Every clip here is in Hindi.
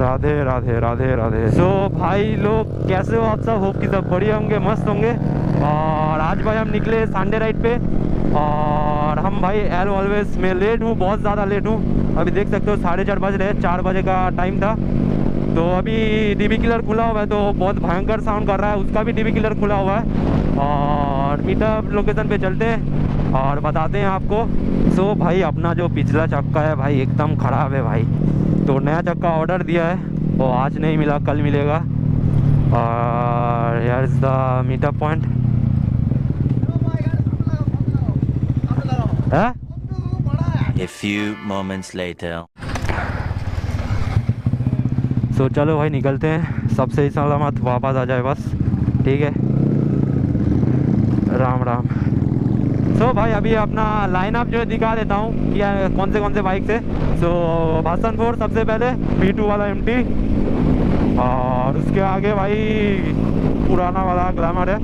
राधे राधे राधे राधे। सो भाई लोग कैसे हो आप सब? होप कि सब बढ़िया होंगे, मस्त होंगे। और आज भाई हम निकले संडे राइड पे, और हम भाई एल ऑलवेज में लेट हूँ, बहुत ज़्यादा लेट हूँ। अभी देख सकते हो 4:30 बज रहे हैं, 4 बजे का टाइम था। तो अभी डीबी किलर खुला हुआ है, तो बहुत भयंकर साउंड कर रहा है, उसका भी डीबी किलर खुला हुआ है। और मीटअप लोकेशन पे चलते हैं और बताते हैं आपको। सो भाई अपना जो पिछला चक्का है भाई एकदम ख़राब है भाई, तो नया चक्का ऑर्डर दिया है, वो आज नहीं मिला, कल मिलेगा। और here is the meetup point है। A few moments later. सो चलो भाई निकलते हैं, सबसे सलामत वापस आ जाए बस, ठीक है। राम राम। सो भाई अभी अपना लाइनअप जो है दिखा देता हूँ कि कौन से बाइक से। सो भाषण 4 सबसे पहले P2 वाला MT, और उसके आगे भाई पुराना वाला ग्लैमर है,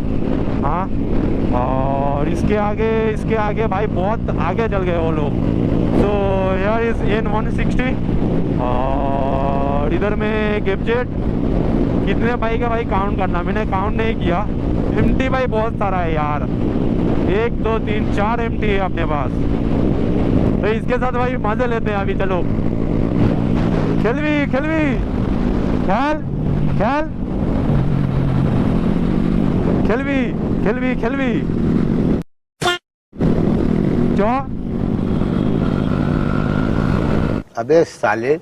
हाँ। और इसके आगे भाई बहुत आगे चल गए वो लोग। तो यार इस N160, और इधर में गेपजेट। कितने बाइक है भाई काउंट करना, मैंने काउंट नहीं किया। MT भाई बहुत सारा है यार, 1 2 3 4 MT है अपने पास। तो इसके साथ भाई मजे लेते हैं अभी। चलो खेलवी खेल खेलवी जो। अबे साले।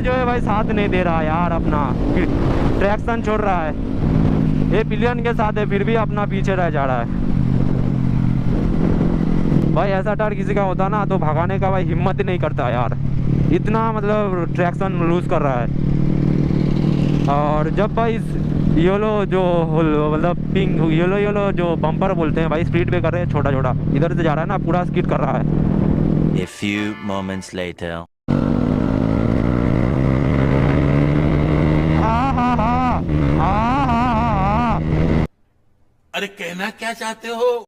जो है भाई साथ नहीं दे रहा यार, अपना ट्रैक्शन छोड़ रहा है। ये पिलियन के साथ है, फिर भी अपना पीछे रह जा रहा है भाई। ऐसा टायर किसी का होता ना तो भगाने का भाई हिम्मत ही नहीं करता यार, इतना मतलब ट्रैक्शन लूज कर रहा है। और जब भाई येलो जो मतलब पिंक येलो जो बम्पर बोलते हैं भाई, स्पीड पे कर रहे हैं छोटा छोटा, इधर से जा रहा है ना, पूरा स्किड कर रहा है। A few moments later. अरे कहना क्या चाहते हो?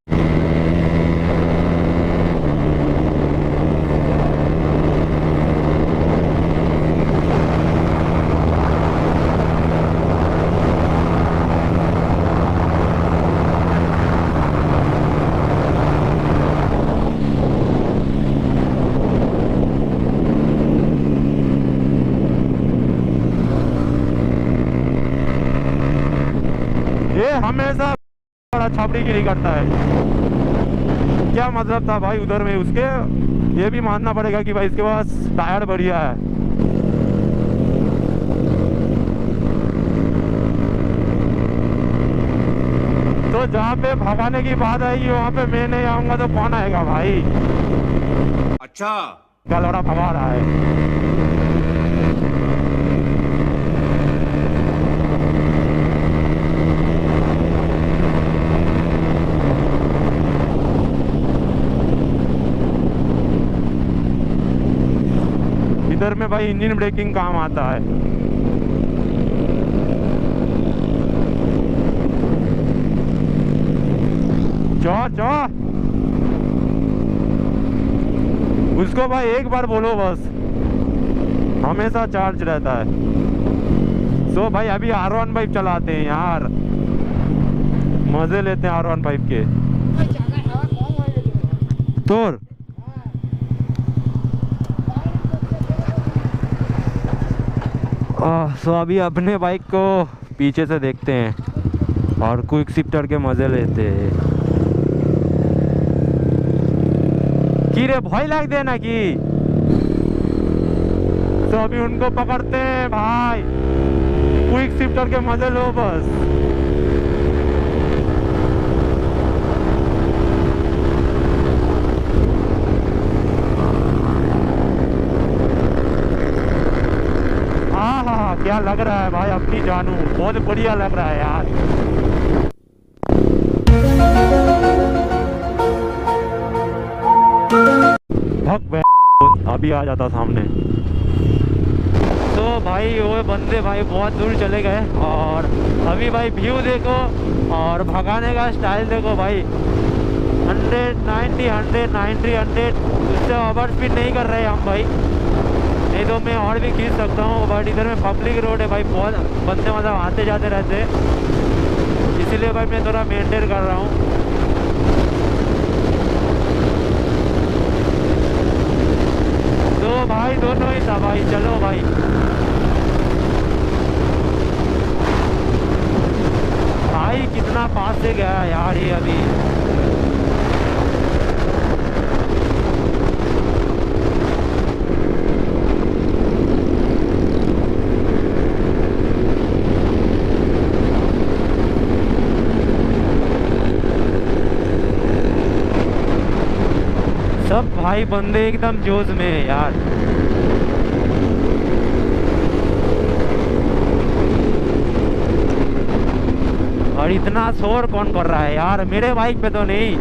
ये हमेशा बड़ा छापड़ीगिरी करता है। क्या मतलब था भाई उधर में उसके? ये भी मानना पड़ेगा कि भाई इसके पास टायर बढ़िया है। तो जहाँ पे भगाने की बात आएगी वहाँ पे मैं नहीं आऊंगा तो कौन आएगा भाई? अच्छा गलौड़ा भगा रहा है। इधर में भाई इंजन ब्रेकिंग काम आता है। चो उसको भाई एक बार बोलो बस, हमेशा चार्ज रहता है। सो भाई अभी R15 चलाते हैं यार, मजे लेते हैं R15 के। तोर सो अभी अपने बाइक को पीछे से देखते हैं और क्विक शिफ्टर के मजे लेते हैं। की रे भय लग देना कि तो अभी उनको पकड़ते हैं भाई, क्विक शिफ्टर के मजे लो बस। बढ़िया लग रहा है भाई, अपनी जानू बहुत बढ़िया लग रहा है यार। अभी आ जाता सामने। तो भाई वो बंदे भाई बहुत दूर चले गए और अभी भाई व्यू देखो और भगाने का स्टाइल देखो भाई, 190 190 100 उससे ओवर स्पीड नहीं कर रहे हम भाई, नहीं तो मैं और भी खींच सकता हूँ। बट इधर में पब्लिक रोड है भाई, बहुत बंदे मतलब आते जाते रहते हैं, इसीलिए भाई मैं थोड़ा मेंटेन कर रहा हूँ। तो भाई दोनों ही था भाई, चलो भाई। भाई कितना पास से गया यार ये अभी। सब भाई बंदे एकदम जोश में है यार। और इतना शोर कौन कर रहा है यार, मेरे बाइक पे तो नहीं।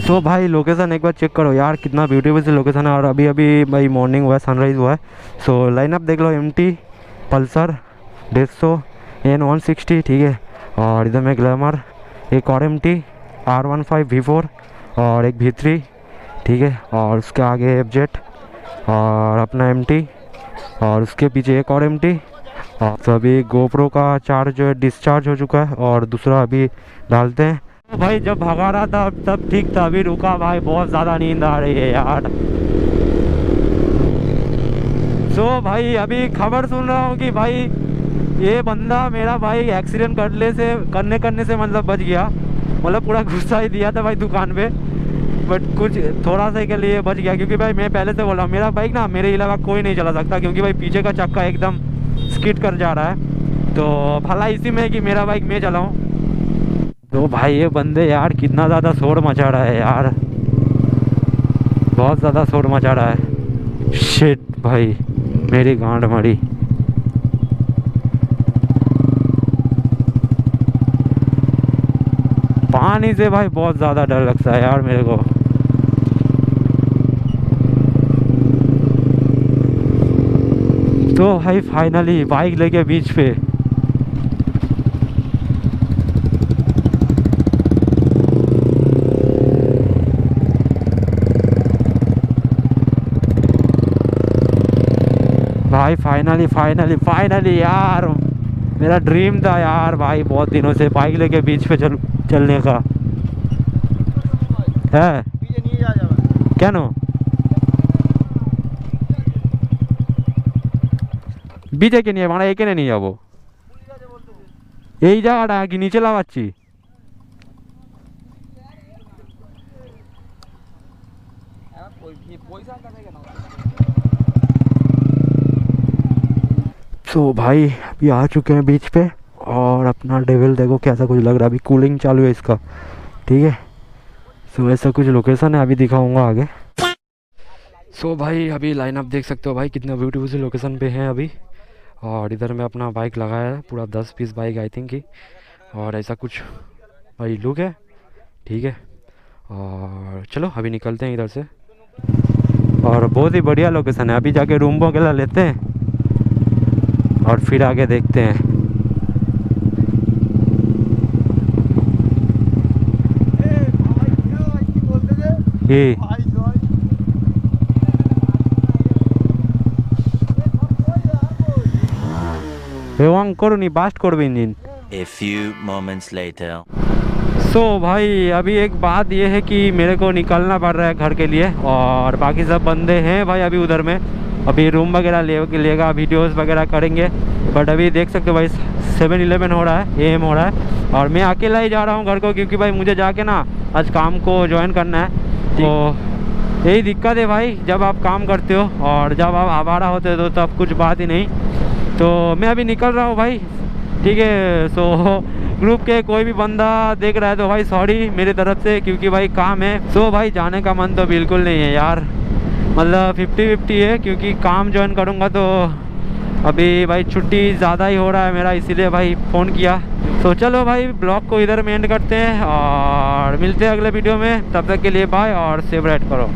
तो भाई लोकेशन एक बार चेक करो यार, कितना ब्यूटीफुल सी लोकेशन है। और अभी अभी भाई मॉर्निंग हुआ है, सनराइज़ हुआ है। सो लाइनअप देख लो, MT, पल्सर 150, N160, ठीक है। और इधर में ग्लैमर, एक और MT R15 V4 और एक V3, ठीक है। और उसके आगे FZ और अपना MT और उसके पीछे एक और MT। और तो अभी GoPro का चार्ज जो है डिस्चार्ज हो चुका है और दूसरा अभी डालते हैं। तो भाई जब भगा रहा था तब ठीक था, अभी रुका भाई, बहुत ज़्यादा नींद आ रही है यार। तो भाई अभी खबर सुन रहा हूँ कि भाई ये बंदा मेरा भाई एक्सीडेंट करने से मतलब बच गया, मतलब पूरा गुस्सा ही दिया था भाई दुकान पे, बट कुछ थोड़ा सा के लिए बच गया। क्योंकि भाई मैं पहले से बोला मेरा बाइक ना मेरे अलावा कोई नहीं चला सकता, क्योंकि भाई पीछे का चक्का एकदम स्किड कर जा रहा है। तो भला इसी में कि मेरा बाइक मैं चलाऊँ। तो भाई ये बंदे यार कितना ज़्यादा शोर मचा रहा है यार, बहुत ज़्यादा शोर मचा रहा है। शिट भाई मेरी गांड मरी। पानी से भाई बहुत ज़्यादा डर लगता है यार मेरे को। तो भाई फाइनली बाइक लेके बीच पे। भाई फाइनली यार, मेरा ड्रीम था यार भाई बहुत दिनों से बाइक लेके बीच पे चलने का है। क्या नो बीचे के नहीं मारा, एक नहीं যাবো এই জায়গাটা কি নিচে লাগাচ্ছি। तो भाई अभी आ चुके हैं बीच पे और अपना डेविल देखो कैसा कुछ लग रहा है। अभी कूलिंग चालू है इसका, ठीक है। सो ऐसा कुछ लोकेशन है, अभी दिखाऊंगा आगे। सो भाई अभी लाइन आप देख सकते हो भाई, कितना ब्यूटीफुल सी लोकेशन पे है अभी। और इधर में अपना बाइक लगाया है, पूरा 10 पीस बाइक आई थिंक की। और ऐसा कुछ भाई लुक है, ठीक है। और चलो अभी निकलते हैं इधर से। और बहुत ही बढ़िया लोकेशन है, अभी जाके रूम वगैरह लेते हैं और फिर आगे देखते हैं। ये एवं करो नहीं बास्ट कर engine. A few moments later. सो भाई अभी एक बात ये है कि मेरे को निकलना पड़ रहा है घर के लिए, और बाकी सब बंदे हैं भाई अभी उधर में, अभी रूम वगैरह लेगा, वीडियोस वगैरह करेंगे। बट अभी देख सकते हो भाई 7-11 हो रहा है, AM हो रहा है, और मैं अकेला ही जा रहा हूँ घर को, क्योंकि भाई मुझे जाके ना आज काम को ज्वाइन करना है। तो यही दिक्कत है भाई, जब आप काम करते हो और जब आप आवारा होते हो तो तब कुछ बात ही नहीं। तो मैं अभी निकल रहा हूँ भाई, ठीक है। सो ग्रुप के कोई भी बंदा देख रहा है तो भाई सॉरी मेरी तरफ से, क्योंकि भाई काम है। सो भाई जाने का मन तो बिल्कुल नहीं है यार, मतलब 50-50 है, क्योंकि काम ज्वाइन करूँगा तो अभी भाई छुट्टी ज़्यादा ही हो रहा है मेरा, इसीलिए भाई फ़ोन किया। तो चलो भाई ब्लॉग को इधर में एंड करते हैं और मिलते हैं अगले वीडियो में। तब तक के लिए बाय और सेव राइड करो।